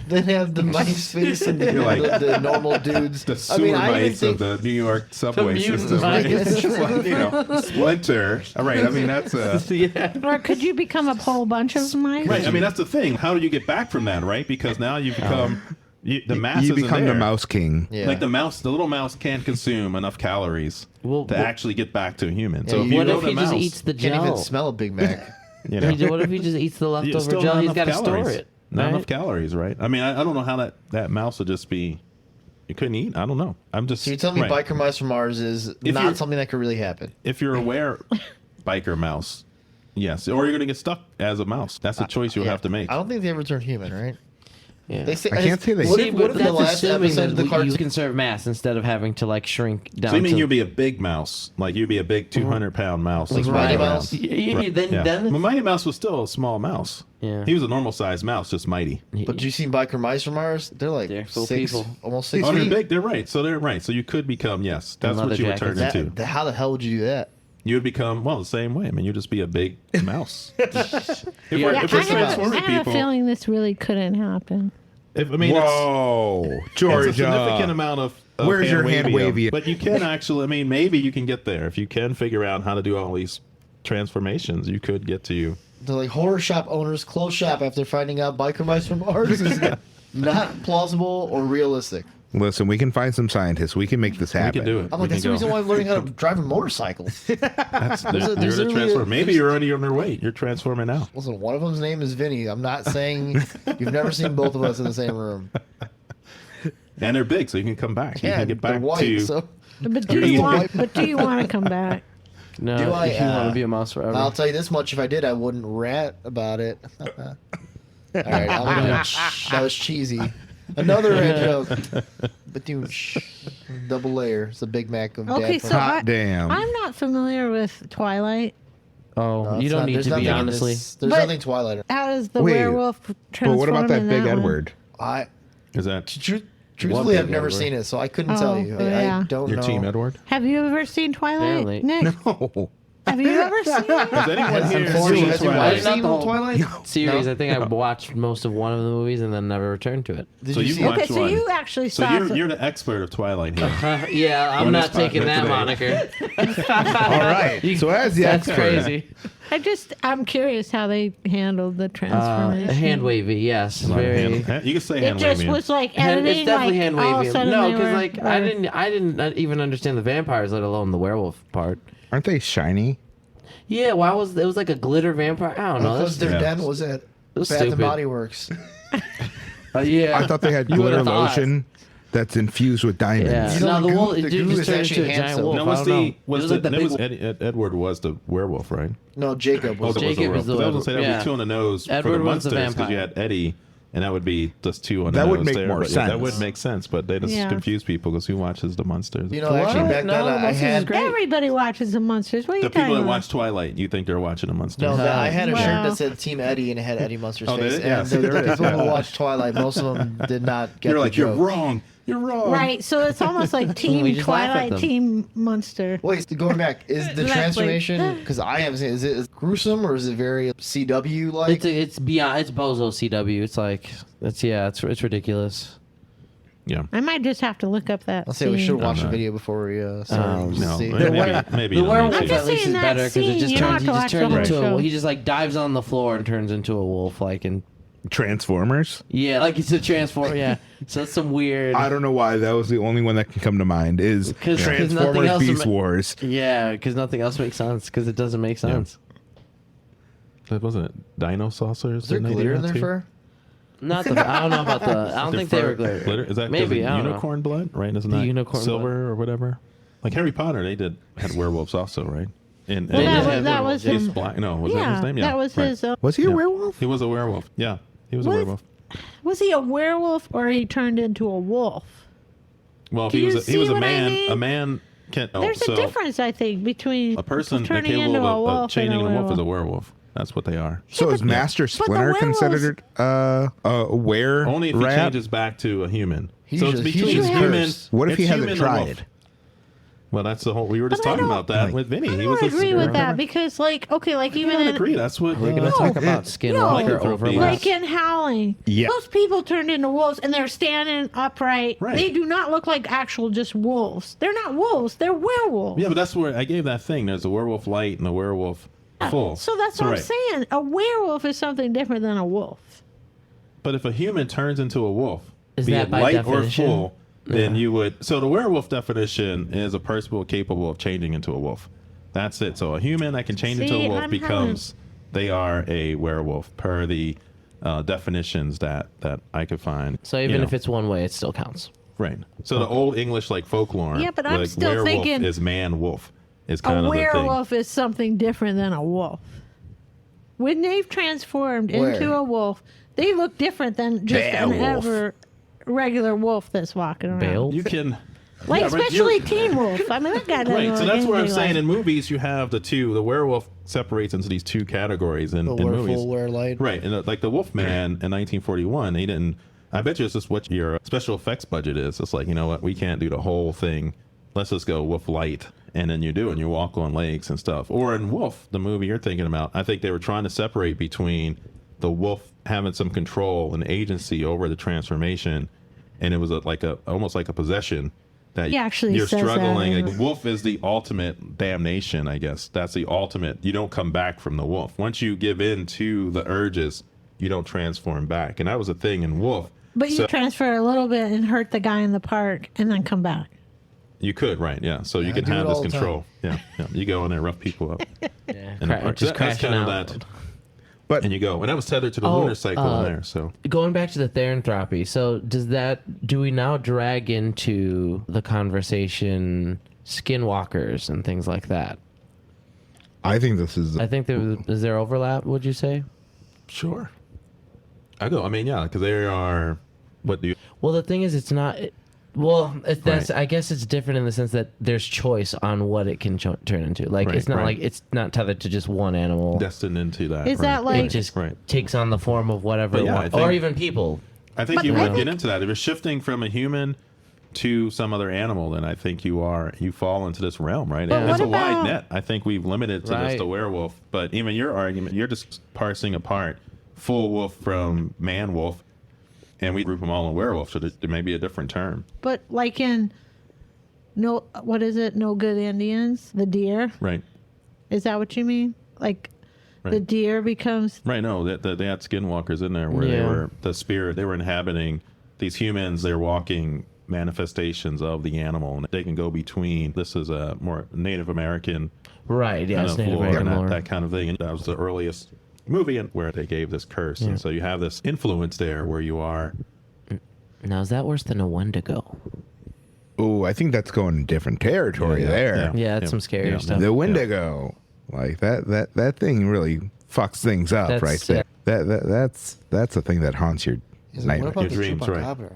They have the mice face and the, You're like- the normal dudes. the sewer mice of the New York subway mutant system. mice. Right? It's just like, Splinter. All right, I mean, that's yeah. Or could you become a whole bunch of mice? right. I mean, that's the thing. How do you get back from that, right? Because now you become the mass you isn't become the there. mouse king. Yeah. Like the little mouse can't consume enough calories Well, to well- actually get back to a human. Yeah, so if you What go if to he just mouse, eats the Can't even gel? smell a Big Mac. You know? What if he just eats the leftover Still jelly? not He's got to enough store calories. it. Not right? enough calories, right? I mean, I don't know how that mouse would just be. You couldn't eat. I don't know. I'm just. So you tell me right. biker mice from Mars is you're- not something that could really happen. If you're aware, biker mouse, yes, or you're gonna get stuck as a mouse. That's a choice you'll Yeah. have to make. I don't think they ever turn human, right? Yeah. They say I can't say they What did. if, See, what but if in the that's last assuming episode that of the you cartoon? conserve mass instead of having to like shrink down. So you mean to, you'll be a big mouse, like you'd be a big 200-pound mouse, Like that's Mighty running around. Mouse? Then But Mighty Mouse was still a small mouse. Yeah. He was a normal sized mouse, just mighty. But you seen biker mice from Mars? They're like They're full 6, people. almost 6 Oh, they're feet. big. They're right. So they're right. So you could become, yes, that's leather what you would turn jackets. into. How the hell would you do that? You would become, well, the same way. I mean, you'd just be a big mouse. if we're, Yeah, if we're I have transforming a people, feeling this really couldn't happen. if, I mean, it's, Whoa, it's a Georgia. significant amount of Where's your Handwavium. Handwavium? But you can actually, I mean, maybe you can get there. If you can figure out how to do all these transformations, you could get to you. The like horror shop owners close shop after finding out biker mice from Mars is not plausible or realistic. Listen, we can find some scientists. We can make this We happen. can do it. I'm We like, that's the can reason go. why I'm learning how to drive a motorcycle. That's, There's you're the literally transformer. Maybe there's- you're already on their way. You're transforming now. Listen, one of them's name is Vinny. I'm not saying you've never seen both of us in the same room. And they're big, so you can come back. You Yeah, can get they're back white, to. so But do You're you eating want? white. But do you want to come back? No, Do I, if you want uh, to be a mouse forever. I'll tell you this much: if I did, I wouldn't rat about it. All right, I'm gonna, that was cheesy. Another red joke, but dude, double layer. It's a Big Mac of Okay, dad so food. Hot damn. I'm not familiar with Twilight. oh, No, you it's don't not- need there's to be, nothing in honestly. this- There's But- nothing Twilight. How does the Wait, werewolf But transform? what about that in big one? Edward? I Is that truthfully, I've Big never Edward. seen it, so I couldn't tell you. yeah. I don't your know. team, Edward? Have you ever seen Twilight? Apparently. Nick, Oh, have you ever seen it? Has anyone Has here anyone seen has Twilight? anyone Not seen the whole- Twilight? Series. No? I think I watched most of one of the movies and then never returned to it. Did So you you see watched it? Okay, so one. you actually So saw. you're the expert of Twilight here. Yeah, I'm On not this taking podcast that today. moniker. all right. So as the That's expert, crazy. I'm curious how they handled the transformation. Hand wavy, yes, very. You can say It hand just waving. was like Hand, editing. it's definitely like, hand all of a wavy. sudden No, they because were- like I didn't even understand the vampires, let alone the werewolf part. aren't they shiny? Yeah, why was it was like a glitter vampire? I don't know. Because That's, their Yeah. den was at was Bath and stupid. Body Works. yeah, I thought they had You glitter would've thought. lotion that's infused with diamonds. Yeah, You know, no, the the goo- wolf. the It goo just is turned actually into a giant handsome. wolf. No, I was don't know. the It was was the like the that big was one. Edward was the werewolf, right? No, Jacob was. that the was Jacob the is the werewolf. I was gonna say that would yeah. be two on the nose for Edward the was the monsters because you vampire. had Eddie, and that would be just two on the That nose would make there, more but yeah, that sense. would make sense, but they just Yeah. confuse people because who watches the monsters? You know, actually, back No, then I Monsters is had. great. Everybody watches the monsters. What are you The people talking that about? watch Twilight, you think they're watching the monsters? No, I had a shirt Wow. that said Team Eddie and it had Eddie Munster's Oh, face. did it? Yeah, And see, the there it is, people who yeah. watched Twilight, most of them did not get You're the like, you're joke. wrong. You're wrong. Right, so it's almost like We Team just laugh at Twilight, them. Team Monster. Wait, going back, is the Exactly. transformation? Because I haven't seen. Is it gruesome or is it very CW like? It's beyond. It's bozo CW. It's like it's ridiculous. Yeah. I might just have to look up that. I'll say we scene. should watch No, the no. video before we start. No, see. maybe, were- maybe The you don't werewolf need I'm to. just at least saying is that better because it scene, just you don't turns. have to He just watch the turns whole into show. a. He just like dives on the floor and turns into a wolf. Like and Transformers. yeah, like it's a transform. Yeah, so it's some weird. I don't know why that was the only one that can come to mind. Is 'Cause nothing Transformers else Beast ma- Wars? Yeah, because nothing else makes sense. Because it doesn't make sense. That wasn't it. Dino saucers. Is there Didn't they do glitter in that their too? fur? Not the. I don't know about the. I don't Their think they fur- were glitter. Is that maybe? I don't know. unicorn blood? Right? Isn't The that unicorn silver or whatever? Like Harry Potter, they had werewolves also, right? And Well, They that did was, have that werewolves, was he's him. black. No, was yeah, that his name? Yeah, that was right. his. Was he a Yeah. werewolf? He was a werewolf. Yeah, he was a What? werewolf. Was he a werewolf or he turned into a wolf? Well, if Do he you was see he was a what I man. mean? A man can't. Oh, There's so a difference, I think, between a person turning capable into a of wolf changing and into a wolf is a werewolf. That's what they are. So is but- Master but the Splinter werewolves- considered a were Only if he rat? changes back to a human. He's so it's just- between he's just human. cursed. What if it's he hasn't human and wolf. tried? Well, that's the whole. We were just But I talking don't- about that like- with Vinny. I He don't was a agree with spirit. that because, like, okay, like I even don't in, agree. That's what We're gonna talk about Skinwalker Lycanthropy overlap. is. like in Howling, Yeah. those people turned into wolves and they're standing upright. Right. They do not look like actual just wolves. They're not wolves. They're werewolves. Yeah, but that's where I gave that thing. There's a werewolf light and a werewolf full. So that's what right. I'm saying. A werewolf is something different than a wolf. But if a human turns into a wolf, Is be that it by light definition? or full, then you would. So the werewolf definition is a person capable of changing into a wolf. That's it. So a human that can change into See, a wolf I'm becomes they are a werewolf per the definitions that I could find. So even if it's one way, it still counts. right. So the old English like folklore, Yeah, but I'm like, still werewolf thinking is man wolf is kind A of the thing. werewolf is something different than a wolf. When they've transformed Where? into a wolf, they look different than just an Beowulf. ever regular wolf that's walking around. Beowulf? You can. Like, Yeah, but especially you- Teen Wolf. I mean, that guy doesn't Right, look so that's what I'm anything saying. like- In movies, you have the two. The werewolf separates into these two categories in The movies. werewolf wear light. Right, and like the Wolfman in 1941, he didn't. I bet you it's just what your special effects budget is. It's like, you know what, we can't do the whole thing. Let's just go with light, and then you do, and you walk on lakes and stuff. Or in Wolf, the movie you're thinking about, I think they were trying to separate between the wolf having some control and agency over the transformation, and it was almost like a possession. That He actually you're says that, struggling. yeah. Like, wolf is the ultimate damnation, I guess. That's the ultimate. You don't come back from the wolf. Once you give in to the urges, you don't transform back. And that was a thing in Wolf. But you So- transfer a little bit and hurt the guy in the park and then come back. You could, right? Yeah. So you I can do it have this all the time. control. Yeah. You go in there, rough people up. Yeah, in the park. just That's crashing kind of out. that. But And you go. And that was tethered to the lunar cycle in there. So Going back to the theranthropy, so do we now drag into the conversation skinwalkers and things like that? I think this is I think is there overlap, would you say? sure. I go. I mean, yeah, because they are. What do you? Well, the thing is, it's not. That's. Right. I guess it's different in the sense that there's choice on what it can turn into. Like Right, it's not right. like it's not tethered to just one animal. Destined into that. Is right. that like- It just Right. takes on the form of whatever, But it yeah, wants. I think- or even people. I think But you I would get think- into that. If you're shifting from a human to some other animal, then I think you fall into this realm, right? But And it's what a wide about- net. I think we've limited to Right. just the werewolf. But even your argument, you're just parsing apart full wolf from man wolf, and we group them all in werewolf. So there may be a different term, But like in what is it? No Good Indians, the deer. right? Is that what you mean? Like the Right. deer becomes Right. No, they had skinwalkers in there where they Yeah. were the spirit. They were inhabiting these humans. They're walking manifestations of the animal, and they can go between. This is a more Native American Right. Yeah. kind It's of Native lore American and lore. that kind of thing. And that was the earliest movie where they gave this curse. Yeah. And so you have this influence there where you are. Now, is that worse than a Wendigo? oh, I think that's going different territory there. Yeah, that's some scary stuff. The Wendigo, like that thing really fucks things up That's right sick. there. That's a thing that haunts your He's like, nightmare. what about Your the dreams, right. chupacabra?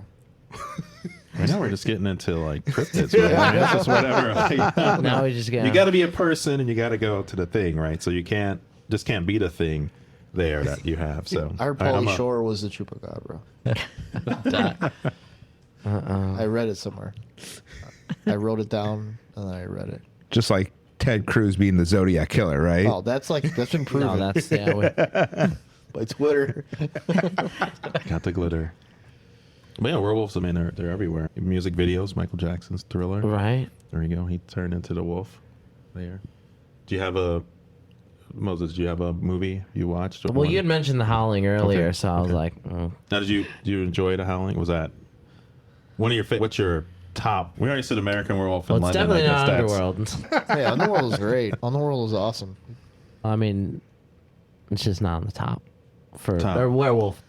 I know we're just getting into like cryptids. Right? I mean, that's just whatever. Like, Now we just get. you got to be a person and you got to go to the thing, right? So you can't be the thing there that you have. So I heard I'm Pauly a- Shore was the chupacabra. I read it somewhere. I wrote it down and then I read it. Just like Ted Cruz being the Zodiac killer, right? Oh, that's been proven No, that's yeah. by Twitter. Got the glitter. But yeah, werewolves. I mean, they're everywhere. Music videos, Michael Jackson's Thriller. Right. There you go. He turned into the wolf. There. Do you have Moses? Do you have a movie you watched? Or Well, one? you had mentioned The Howling earlier, Okay, so I was okay. like, Now, did you enjoy The Howling? Was that one of your? What's your top? We already said American Werewolf in well, it's London. definitely I guess not that's- Underworld. Yeah, Underworld was great. Underworld was awesome. I mean, it's just not on the top for Top. or werewolf,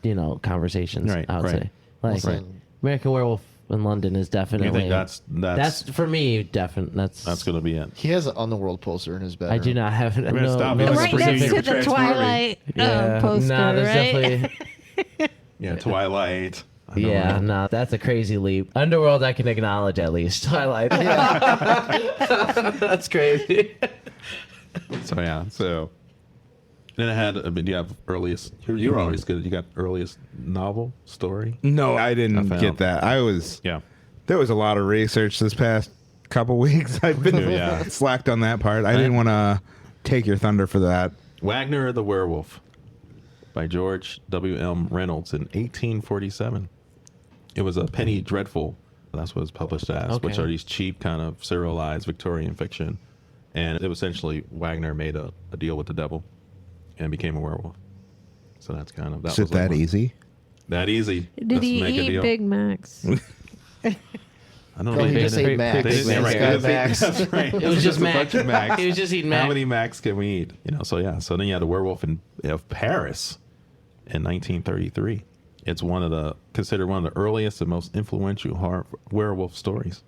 conversations. Right, I would right. say, like Listen, American Werewolf in London is definitely. You think that's for me, definitely. that's going to be it? he has an Underworld poster in his bedroom. I do not have gonna no, stop no you. right Right next to the Transforming. Twilight poster, nah, there's right? definitely. Yeah, Twilight. I don't Yeah, know. no, that's a crazy leap. Underworld, I can acknowledge at least. Twilight, that's crazy. So yeah, so then it had. I mean, you have earliest. You're always good. You got earliest novel story. No, I didn't found- get that. Yeah. There was a lot of research this past couple weeks. I've been Yeah. slacked on that part. I didn't want to take your thunder for that. Wagner the Werewolf by George W.M. Reynolds in 1847. It was a penny dreadful. That's what it's published as, which Okay. are these cheap kind of serialized Victorian fiction. And it was essentially Wagner made a deal with the devil and became a werewolf. So that's kind of that. Is it was like that one- easy? That easy. Did Let's he make a eat deal. Big Macs? I don't No, know. he just ate Max. They didn't- Big right, Mac. Max. That's right. It was just a Mac. bunch of Macs. He was just eating How Mac. many Macs can we eat? So yeah. So then you had the Werewolf of Paris in 1933. It's considered one of the earliest and most influential horror werewolf stories.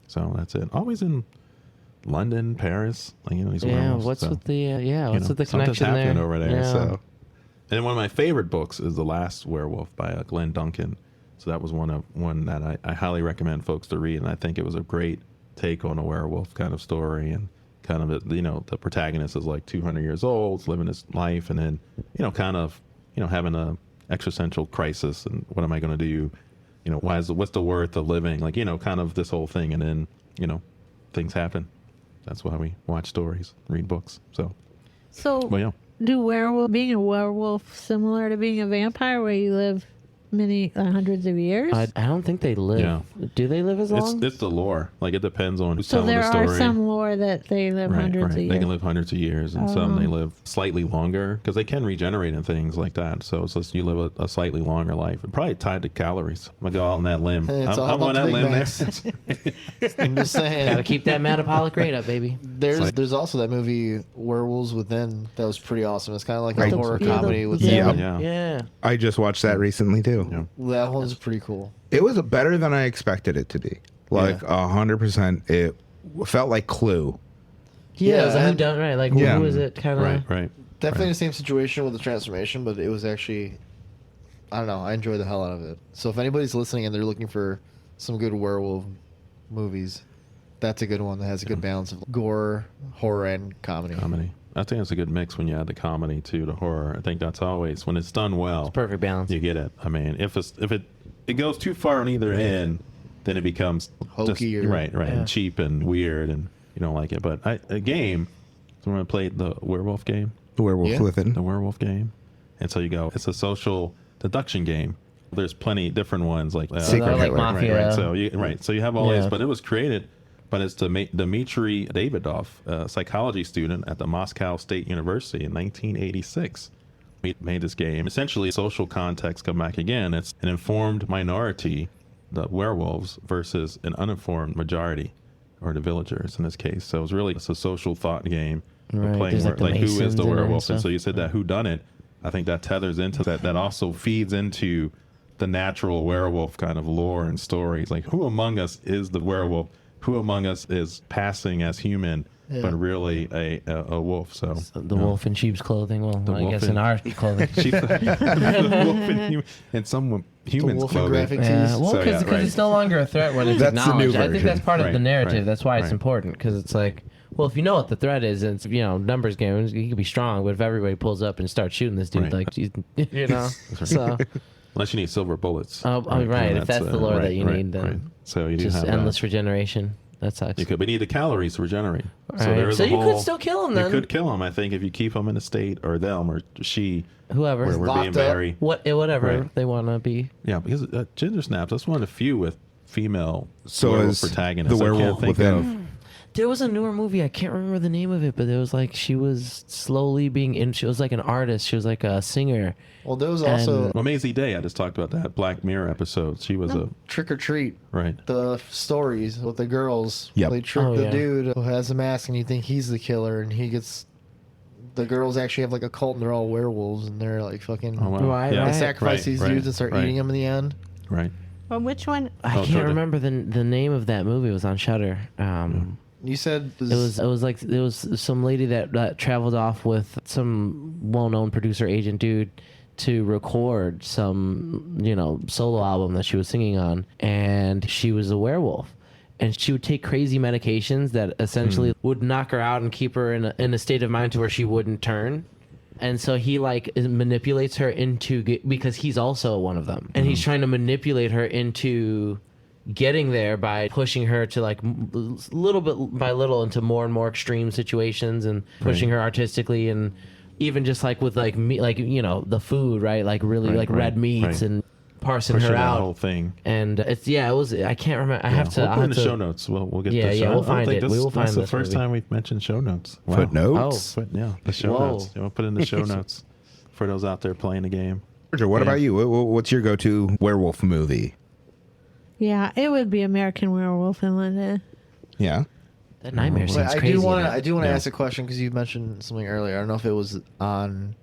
So that's it. Always in London, Paris, these Yeah, werewolves. what's so, with the what's with the something's connection happening there? over there. Yeah. So, and one of my favorite books is The Last Werewolf by Glenn Duncan. So that was one that I highly recommend folks to read, and I think it was a great take on a werewolf kind of story, and kind of the protagonist is like 200 years old, living his life, and then having a existential crisis, and what am I going to do? What's the worth of living? Kind of this whole thing, and then things happen. That's why we watch stories, read books. So yeah. Do being a werewolf similar to being a vampire, where you live many hundreds of years? I don't think they live. Yeah. Do they live as long? It's the lore. It depends on who's So telling there the story. are some lore that they live hundreds of years. They can live hundreds of years, and some they live slightly longer because they can regenerate and things like that. So it's just you live a slightly longer life. And probably tied to calories. I'm gonna go out on that limb. It's all I'm on about that the limb. Big There. I'm just saying. Gotta keep that metabolic rate up, baby. There's also that movie Werewolves Within that was pretty awesome. It's kind of like Right. a horror Yeah, comedy with Yeah. Yeah. Yeah. I just watched that recently too. Yeah. that one's pretty cool. It was better than I expected it to be. 100%. It felt like Clue. Yeah, it was a and whodunit, right? Like, Yeah. who is it? Kind of. Right. definitely the same situation with the transformation, but it was actually, I don't know, I enjoyed the hell out of it. So if anybody's listening and they're looking for some good werewolf movies, that's a good one that has a good balance of gore, horror, and comedy. I think it's a good mix when you add the comedy to the horror. I think that's always when it's done well. It's perfect balance. You get it. I mean, if it goes too far on either end, then it becomes Hokey just, or- right, Yeah. and cheap and weird, and you don't like it. But a game. So when I played the werewolf game, The Werewolf Yeah. Within. the werewolf game, and so you go. It's a social deduction game. There's plenty different ones like Secret like Hitler. Mafia. Right. So you have all Yeah. these, but it was created. But it's Dmitry Davidov, a psychology student at the Moscow State University in 1986. He made this game. Essentially, social context come back again. It's an informed minority, the werewolves, versus an uninformed majority, or the villagers in this case. So it's a social thought game. of Right, playing there's, like, the who is Masons the in it and werewolf. And so stuff. you said that who done it. I think that tethers into that. That also feeds into the natural werewolf kind of lore and stories. Like, who among us is the werewolf? Who among us is passing as human, but really a wolf? So The wolf in sheep's clothing. Well, I wolf guess in- in our clothing. Sheep, the wolf in some humans' wolf in clothing. graphic tees. Yeah, well, So, because yeah, right. it's no longer a threat when it's That's the new acknowledged. I think version. that's part of the Right, narrative. right, That's why it's right. important, important, because it's like, well, if you know what the threat is, and it's numbers game, he could be strong, but if everybody pulls up and starts shooting this dude, Right. like, so Unless you need silver bullets. right, if that's the lore that you need, then right. So you do just have endless regeneration. That sucks. You could, but you need the calories to regenerate. Right. there is So a you could whole- still kill him You then. could kill him. I think if you keep him in a state, or them, or she, Whoever, where we're being Locked up. very whatever Right. they want to be. yeah. Because Ginger Snaps, that's one of the few with female So werewolf is protagonists. The I can't Werewolf think Within. of. There was a newer movie. I can't remember the name of it, but it was like she was slowly she was like an artist. She was like a singer. Well, there was also And- Well, Maisie Day, I just talked about that Black Mirror episode. She was Trick or Treat. right. The stories with the girls. Yep. They trick Oh, the yeah. dude who has a mask, and you think he's the killer, and he gets. The girls actually have like a cult, and they're all werewolves, and they're like fucking. Oh wow. Right, yeah. right. They sacrifice these right, dudes and start right, eating them in the end. Right. Well, which one? I Oh, can't Jordan. remember the name of that movie. It was on Shudder. You said It was some lady that traveled off with some well-known producer agent dude to record some solo album that she was singing on, and she was a werewolf, and she would take crazy medications that essentially would knock her out and keep her in a state of mind to where she wouldn't turn. And so he manipulates her because he's also one of them, and he's trying to manipulate her into getting there by pushing her to little bit by little into more and more extreme situations, and pushing her artistically, and even just with meat, the food, right? Like really Right, red right, meats right. and parsing Pushing her that out. whole thing. And it was I can't remember. I have to. We'll I'll put in have the to- show notes. We'll get Yeah, the show. yeah, we'll I don't find think it. We will that's find the this first movie. time we've mentioned show notes. Wow. Footnotes. Yeah, the show Whoa. notes. We'll put in the show notes for those out there playing the game. Roger, what Yeah. about you? What's your go-to werewolf movie? Yeah, it would be American Werewolf in London. Yeah. That nightmare But seems I crazy. do want man. to. I do want to Yeah. ask a question because you mentioned something earlier. I don't know if it was on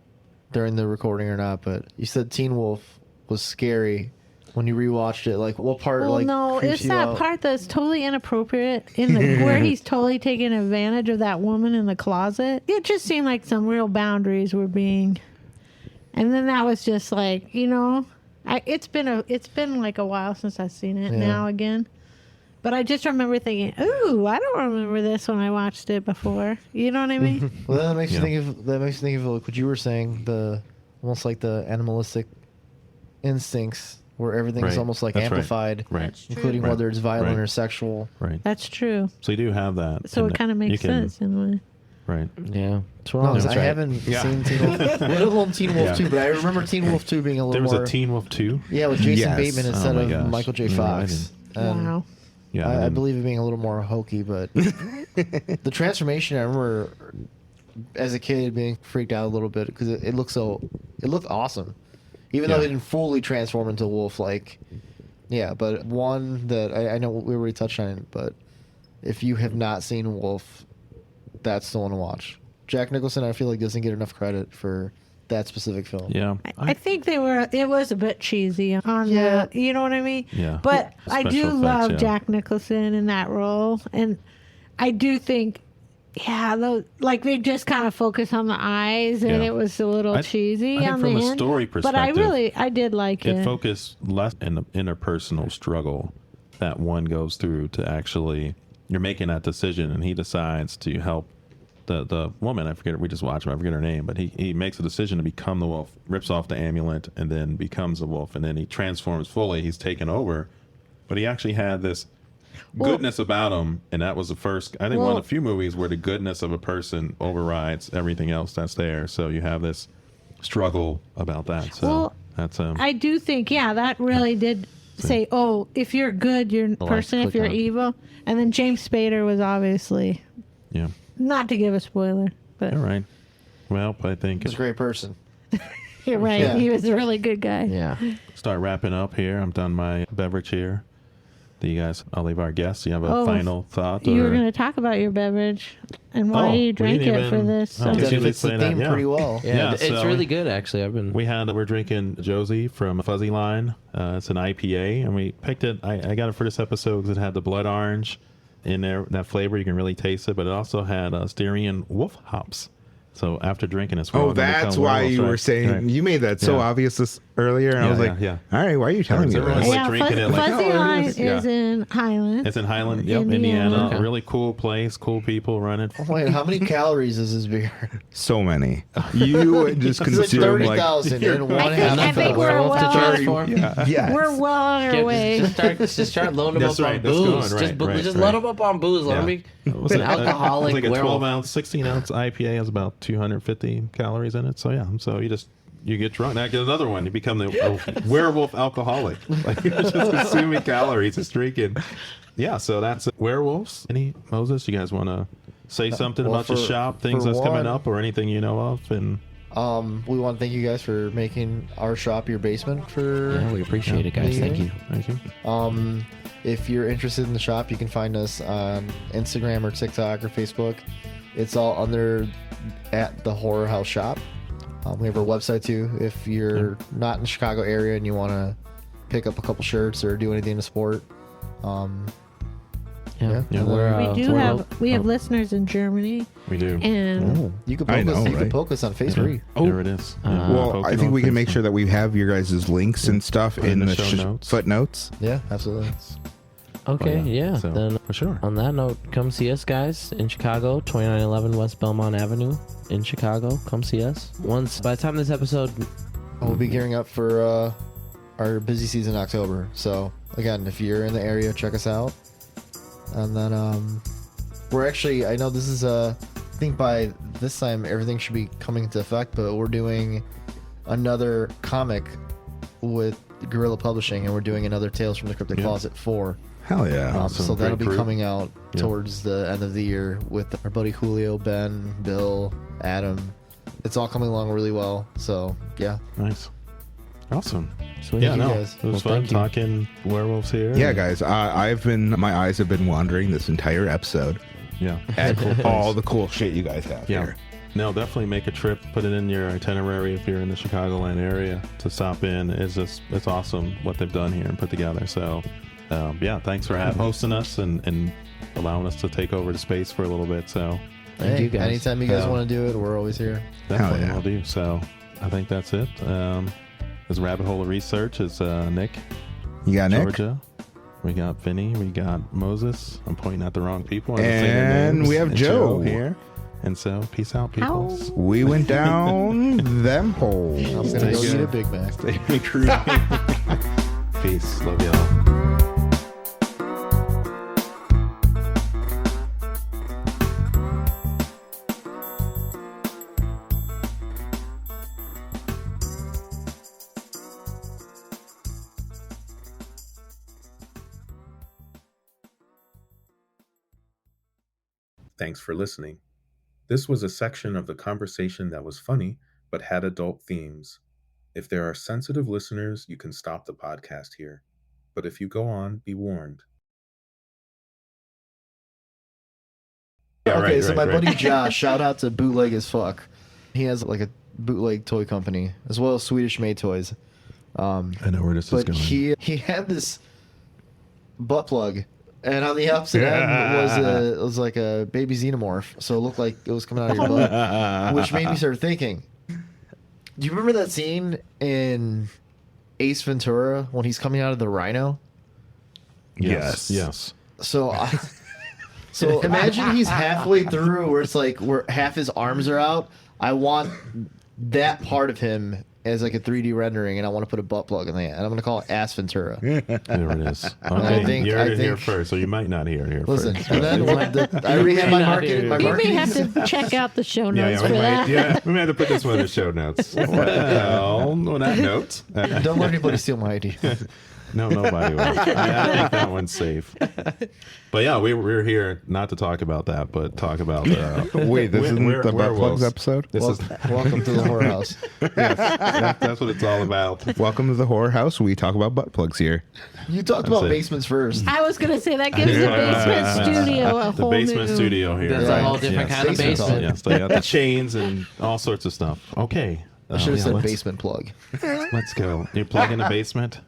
during the recording or not, but you said Teen Wolf was scary when you rewatched it. Like, what part? Well, like, no, creeps it's you that out? part that's totally inappropriate in the where he's totally taking advantage of that woman in the closet. It just seemed like some real boundaries were being, and then that was just like, it's been like a while since I've seen it Yeah. now again. But I just remember thinking, ooh, I don't remember this when I watched it before. You know what I mean? Well, that makes Yeah. you think of like what you were saying, the almost like the animalistic instincts where everything's Right. almost like That's right. amplified, Right. That's true. including Right. whether it's violent Right. or sexual. Right. That's true. So you do have that. So and it kind of you makes can- sense in a way. Right. Yeah. That's No, wrong. 'cause That's I right. haven't Yeah. seen Teen Wolf. Let alone Teen Wolf Yeah. 2, but I remember Teen Wolf 2 being a There little was more. a Teen Wolf 2. Yeah, with Jason Yes. Bateman Oh instead my of gosh. Michael J. No, I Fox. And Wow. Yeah. I didn't- believe it being a little more hokey, but the transformation, I remember as a kid being freaked out a little bit because it looked awesome. Even though Yeah. they didn't fully transform into a wolf, like, yeah, but one that I know we already touched on it, but if you have not seen Wolf, that's the one to watch. Jack Nicholson, I feel like, doesn't get enough credit for that specific film. Yeah. I think it was a bit cheesy on Yeah. that. You know what I mean? Yeah. But I Special do effects, love yeah. Jack Nicholson in that role. And I do think, like they just kind of focus on the eyes and Yeah. it was a little cheesy I think on from the a end. story But I did like it it. focused less in the interpersonal struggle that one goes through to actually you're making that decision and he decides to help the woman. I forget, we just watched him, I forget her name, but he makes a decision to become the wolf, rips off the amulet and then becomes a wolf, and then he transforms fully. He's taken over, but he actually had this goodness about him, and that was the first, I think, one of the few movies where the goodness of a person overrides everything else that's there. So you have this struggle about that. So Well, that's I do think, that really did say, oh, if you're good, you're a person. If click you're on. evil. And then James Spader was obviously, yeah. not to give a spoiler, but All right. Well, I think He's a great person. you're right. Yeah. He was a really good guy. Yeah. start wrapping up here. I'm done my beverage here. Do you guys, I'll leave our guests. You have a Oh, final thought? You were or- going to talk about your beverage and why Oh, we you drank it didn't for even- this. oh, So. did That you fits the explain that? theme Yeah. pretty well. Yeah, it's so- really good actually. We're drinking Josie from Fuzzy Line. It's an IPA, and we picked it. I got it for this episode because it had the blood orange in there. That flavor, you can really taste it, but it also had Styrian wolf hops. So after drinking this, we're all Oh, gonna that's become why werewolves, you were right? saying Right. you made that so Yeah. obvious this earlier, and I Yeah, was like, yeah. all right, why are you telling me Everyone's this? like drinking it like, Fuzzy oh, it Line is. is Yeah. in Highland. It's in Highland, yep, Indiana. Indiana. Okay. A really cool place, cool people run it. Wait, how many calories is this beer? So many. You would just It's like consume 30,000 in one I half. think of we're Werewolf to well- transform. yes. We're well on our way. Just start loading them That's up right, on that's booze. going, right, Just right. load them up on booze. Let them Yeah. be What's an it? alcoholic It's like a werewolf. 12-ounce, 16-ounce IPA has about 250 calories in it. So yeah, so you get drunk. Now get another one. You become a werewolf alcoholic. Like you're just consuming calories, just drinking. Yeah, so that's Werewolves. Any Moses? You guys want to say something well, about your for- shop, things for that's coming one- up, or anything you know of? And We want to thank you guys for making our shop your basement for. Yeah, we appreciate it, guys. Yeah. Thank you. thank you. If you're interested in the shop, you can find us on Instagram or TikTok or Facebook. It's all under at the Horror House Shop. We have our website too. If you're not in the Chicago area and you want to pick up a couple shirts or do anything to support, Yeah, Yeah. we're, We do we're have listeners in Germany, We do. and you can I poke us. know, You can right? poke us on Facebook. There it is. Well, I think we can make sure that we have your guys' links and stuff Put in in the the show notes. footnotes. Yeah, absolutely. Okay, Oh, yeah. So, Then for sure. on that note, come see us, guys, in Chicago, 2911 West Belmont Avenue in Chicago. Come see us. By the time this episode, We'll be gearing up for our busy season in October. So again, if you're in the area, check us out. And then we're actually, I know this is I think by this time everything should be coming into effect, but we're doing another comic with Guerrilla Publishing, and we're doing another Tales from the Cryptic Yeah. Closet 4. Hell yeah. Awesome. So that'll Great be crew. coming out Yeah. towards the end of the year with our buddy Julio, Ben, Bill, Adam. It's all coming along really well. So yeah, Nice. Awesome. Sweet. Yeah, you no, guys. it was Well, fun thank you. talking werewolves here. Yeah, guys, my eyes have been wandering this entire episode Yeah. at all the cool shit you guys have Yeah. here. No, definitely make a trip. Put it in your itinerary if you're in the Chicagoland area to stop in. It's awesome what they've done here and put together. So, yeah, thanks for hosting us and allowing us to take over the space for a little bit. So, Thank Hey, you guys. anytime you guys Yeah. want to do it, we're always here. definitely yeah. will do. So, I think that's it. This Rabbit Hole of Research is Nick, You got Nick? Georgia. We got Vinny. We got Moses. I'm pointing at the wrong people. I didn't say their And names. we have And Joe. here. And so, peace out, people. We went down them holes. I'm going to Stay go good. eat a Big Mac. Stay groovy. Peace. Love y'all. Thanks for listening. This was a section of the conversation that was funny, but had adult themes. If there are sensitive listeners, you can stop the podcast here. But if you go on, be warned. Okay, so my buddy Josh, shout out to Bootleg as Fuck. He has like a bootleg toy company as well as Swedish made toys. I know where this is But going. he had this butt plug, and on the opposite end was like a baby xenomorph, so it looked like it was coming out of your butt, which made me start thinking. Do you remember that scene in Ace Ventura when he's coming out of the rhino? Yes. Yes. So, so imagine he's halfway through where it's like where half his arms are out. I want that part of him as like a 3D rendering, and I want to put a butt plug in that, and I'm going to call it Ass Ventura. There it is. I Okay, think- you I heard it here think- first, so you might not hear it here Listen, first. and then I already have my market. My You may marketing. have to check out the show notes we for might, that. yeah, we might have to put this one in the show notes. Well, on that note, Don't let anybody steal my idea. no, nobody will. I think that one's safe. But yeah, we're here not to talk about that, but talk about. Wait, this isn't the butt werewolves. plugs episode? This is Welcome to the whorehouse. that's what it's all about. Welcome to the horror house. We talk about butt plugs here. You talked about it. basements first. I was gonna say that gives the basement studio a The whole basement new... studio here. That's a whole different kind of Basement talk. basement. Yes, they got the chains and all sorts of stuff. Okay. I should have said let's- basement plug. Let's go. You plug in the basement.